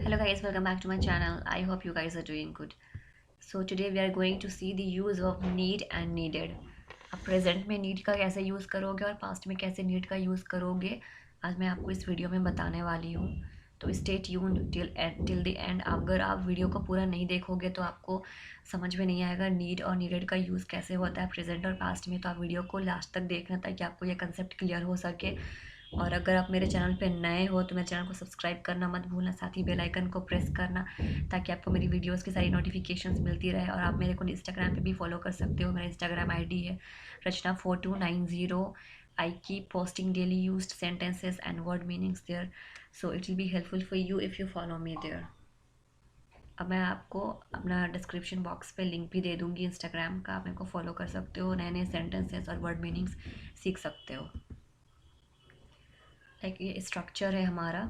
Hello guys, welcome back to my channel. I hope you guys are doing good. So today we are going to see the use of need and needed. आप present में need का कैसे use करोगे और past में कैसे need का use करोगे, आज मैं आपको इस वीडियो में बताने वाली हूँ। तो stay tuned till the end. अगर आप वीडियो को पूरा नहीं देखोगे तो आपको समझ में नहीं आएगा नीड और नीडेड का यूज़ कैसे होता है प्रेजेंट और पास्ट में। तो आप वीडियो को लास्ट तक देखना ताकि आपको ये कंसेप्ट क्लियर हो सके। और अगर आप मेरे चैनल पे नए हो तो मेरे चैनल को सब्सक्राइब करना मत भूलना, साथ ही बेल आइकन को प्रेस करना ताकि आपको मेरी वीडियोस की सारी नोटिफिकेशंस मिलती रहे। और आप मेरे को इंस्टाग्राम पे भी फॉलो कर सकते हो। मेरा इंस्टाग्राम आईडी है rachna4290। I keep posting daily used sentences and word meanings there, so it will be helpful for you if you follow me there. अब मैं आपको अपना डिस्क्रिप्शन बॉक्स पे लिंक भी दे दूँगी इंस्टाग्राम का, आप मेरे को फॉलो कर सकते हो, नए नए सेंटेंसेस और वर्ड मीनिंग्स सीख सकते हो। लाइक ये स्ट्रक्चर है हमारा,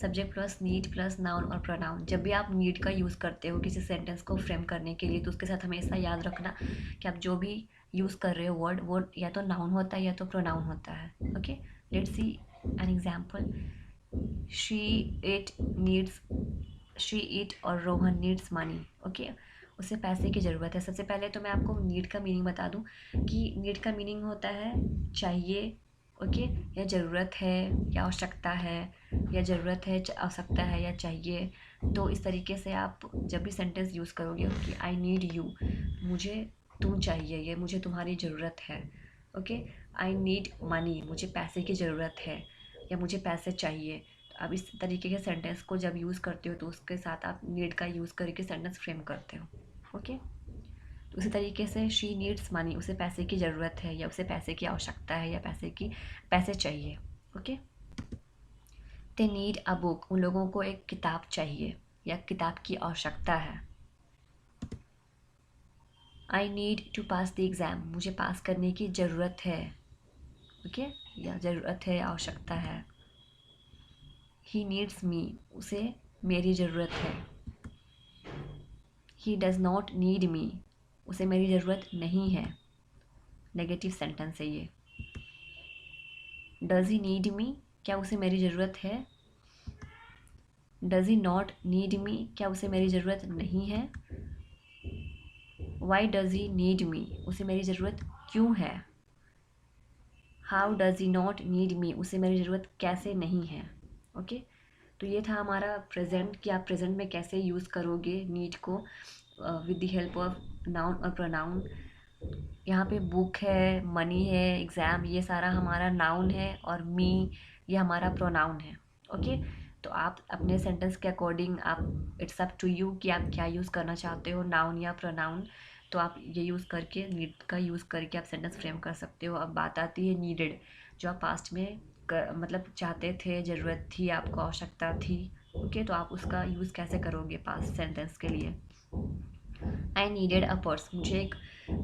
subject plus need plus noun और प्रोनाउन। जब भी आप नीड का यूज़ करते हो किसी सेंटेंस को फ्रेम करने के लिए तो उसके साथ हमेशा याद रखना कि आप जो भी यूज़ कर रहे हो वर्ड वो या तो नाउन होता है या तो प्रोनाउन होता है। Okay, let's see an example. She it needs she it और रोहन नीड्स मनी। ओके, उसे पैसे की ज़रूरत है। सबसे पहले तो मैं आपको नीड का मीनिंग बता दूं कि नीड का मीनिंग होता है चाहिए, ओके, या ज़रूरत है या आवश्यकता है, या ज़रूरत है आवश्यकता है या चाहिए। तो इस तरीके से आप जब भी सेंटेंस यूज़ करोगे कि आई नीड यू, मुझे तुम चाहिए, ये मुझे तुम्हारी ज़रूरत है। ओके, आई नीड मनी, मुझे पैसे की ज़रूरत है या मुझे पैसे चाहिए। तो अब इस तरीके के सेंटेंस को जब यूज़ करते हो तो उसके साथ आप नीड का यूज़ करके सेंटेंस फ्रेम करते हो। ओके, तो उसी तरीके से शी नीड्स मनी, उसे पैसे की ज़रूरत है या उसे पैसे की आवश्यकता है या पैसे चाहिए। Okay, they need a book, उन लोगों को एक किताब चाहिए या किताब की आवश्यकता है। I need to pass the exam, मुझे पास करने की ज़रूरत है, ओके, या ज़रूरत है, आवश्यकता है। ही नीड्स मी, उसे मेरी ज़रूरत है। He does not need me, उसे मेरी ज़रूरत नहीं है। नेगेटिव सेंटेंस है ये। डज़ ही नीड मी, क्या उसे मेरी ज़रूरत है। Does he not need me, क्या उसे मेरी ज़रूरत नहीं है। Why does he need me, उसे मेरी ज़रूरत क्यों है। How does he not need me, उसे मेरी ज़रूरत कैसे नहीं है। ओके, तो ये था हमारा प्रेजेंट कि आप प्रेजेंट में कैसे यूज़ करोगे नीड को with the help of noun और प्रोनाउन। यहाँ पे बुक है, मनी है, एग्ज़ाम, ये सारा हमारा नाउन है और मी ये हमारा प्रोनाउन है। ओके, तो आप अपने सेंटेंस के अकॉर्डिंग आप इट्स अप टू यू कि आप क्या यूज़ करना चाहते हो, नाउन या प्रोनाउन। तो आप ये यूज़ करके नीड का यूज़ करके आप सेंटेंस फ्रेम कर सकते हो। अब बात आती है नीडेड, जो आप पास्ट में मतलब चाहते थे, ज़रूरत थी, आपको आवश्यकता थी। ओके, तो आप उसका यूज़ कैसे करोगे पास्ट सेंटेंस के लिए। आई नीडेड अ पर्स, मुझे एक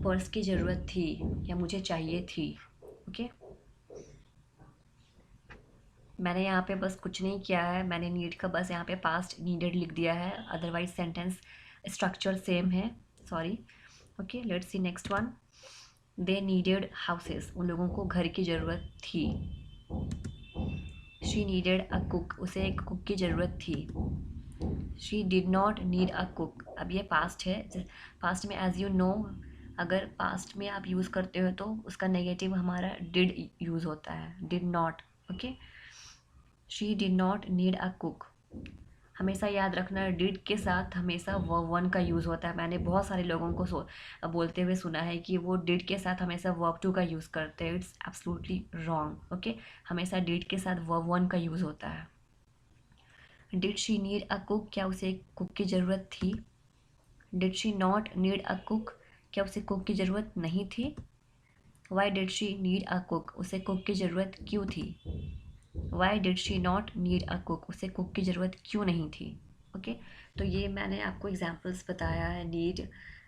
पर्स की ज़रूरत थी या मुझे चाहिए थी। ओके, मैंने यहाँ पे बस कुछ नहीं किया है, मैंने नीड का बस यहाँ पे पास्ट नीडेड लिख दिया है, अदरवाइज सेंटेंस स्ट्रक्चर सेम है। Sorry. Okay, let's C next one. They needed houses, उन लोगों को घर की ज़रूरत थी। शी नीडेड अ कुक, उसे एक कुक की ज़रूरत थी। She did not need a cook, अब ये पास्ट है। पास्ट में एज यू नो अगर पास्ट में आप यूज़ करते हो तो उसका नेगेटिव हमारा डिड यूज़ होता है, did not. Okay, she did not need a cook. हमेशा याद रखना डिड के साथ हमेशा वर्ब वन का यूज़ होता है। मैंने बहुत सारे लोगों को बोलते हुए सुना है कि वो डिड के साथ हमेशा वर्ब टू का यूज़ करते हैं। It's absolutely wrong. ओके, हमेशा डिड के साथ वर्ब वन का यूज़ होता है। Did she need a cook, क्या उसे एक कुक की ज़रूरत थी। Did she not need a cook, क्या उसे कुक की ज़रूरत नहीं थी। Why did she need a cook, उसे कुक की ज़रूरत क्यों थी। Why did she not need a cook, उसे कुक की ज़रूरत क्यों नहीं थी। ओके, तो ये मैंने आपको एग्जांपल्स बताया है नीड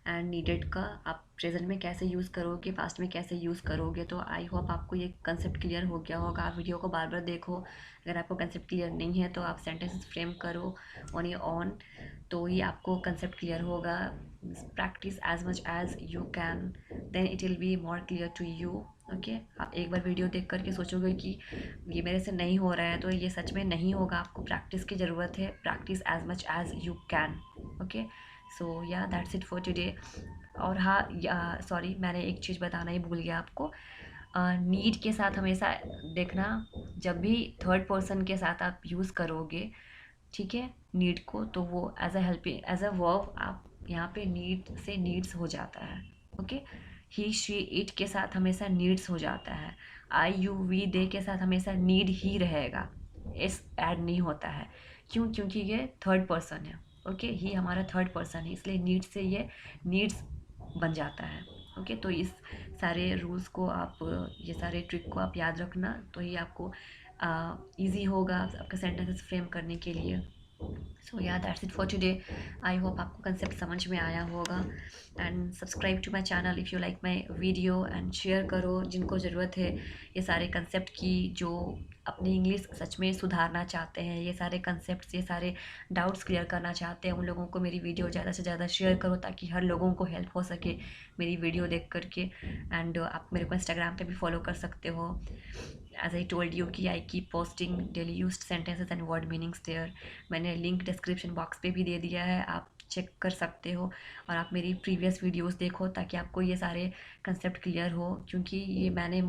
एंड नीडेड का। आप प्रेजेंट में कैसे यूज़ करोगे, पास्ट में कैसे यूज़ करोगे। तो आई होप आपको ये कंसेप्ट क्लियर हो गया होगा। आप वीडियो को बार बार देखो। अगर आपको कंसेप्ट क्लियर नहीं है तो आप सेंटेंसेस फ्रेम करो ऑन योर ऑन, तो ही आपको कंसेप्ट क्लियर होगा। Practice as much as you can, then it will be more clear to you. Okay, आप एक बार वीडियो देख कर के सोचोगे कि ये मेरे से नहीं हो रहा है, तो ये सच में नहीं होगा। आपको प्रैक्टिस की ज़रूरत है, practice as much as you can. Okay, so yeah that's it for today. और हाँ, सॉरी, मैंने एक चीज़ बताना ही भूल गया आपको। नीड के साथ हमेशा देखना, जब भी थर्ड पर्सन के साथ आप यूज़ करोगे, ठीक है, नीड को, तो वो as a helping, as a verb, आप यहाँ पे नीड से नीड्स हो जाता है। ओके, ही शी इट के साथ हमेशा नीड्स हो जाता है। आई यू वी दे के साथ हमेशा नीड ही रहेगा, एस ऐड नहीं होता है। क्यों? क्योंकि ये थर्ड पर्सन है। ओके, ही हमारा थर्ड पर्सन है, इसलिए नीड से ये नीड्स बन जाता है। ओके, तो इस सारे रूल्स को आप, ये सारे ट्रिक को आप याद रखना, तो ये आपको इजी होगा आपका सेंटेंसेस फ्रेम करने के लिए। So yeah that's it for today. I hope आपको कंसेप्ट समझ में आया होगा। And subscribe to my channel if you like my video, and share करो जिनको ज़रूरत है ये सारे कंसेप्ट की, जो अपनी इंग्लिश सच में सुधारना चाहते हैं, ये सारे कंसेप्ट, ये सारे डाउट्स क्लियर करना चाहते हैं। उन लोगों को मेरी वीडियो ज़्यादा से ज़्यादा शेयर करो, ताकि हर लोगों को हेल्प हो सके मेरी वीडियो देख करके। एंड आप मेरे को इंस्टाग्राम पे भी फॉलो कर सकते हो। एज आई टोल्ड यू कि I keep posting daily used sentences and word meanings there. मैंने लिंक डिस्क्रिप्शन बॉक्स पे भी दे दिया है, आप चेक कर सकते हो। और आप मेरी प्रीवियस वीडियोस देखो, ताकि आपको ये सारे कंसेप्ट क्लियर हो, क्योंकि ये मैंने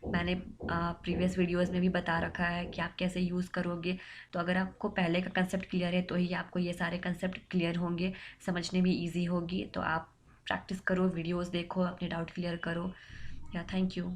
प्रीवियस वीडियोस में भी बता रखा है कि आप कैसे यूज़ करोगे। तो अगर आपको पहले का कंसेप्ट क्लियर है, तो ही आपको ये सारे कंसेप्ट क्लियर होंगे, समझने में ईजी होगी। तो आप प्रैक्टिस करो, वीडियोस देखो, अपने डाउट क्लियर करो। या थैंक यू।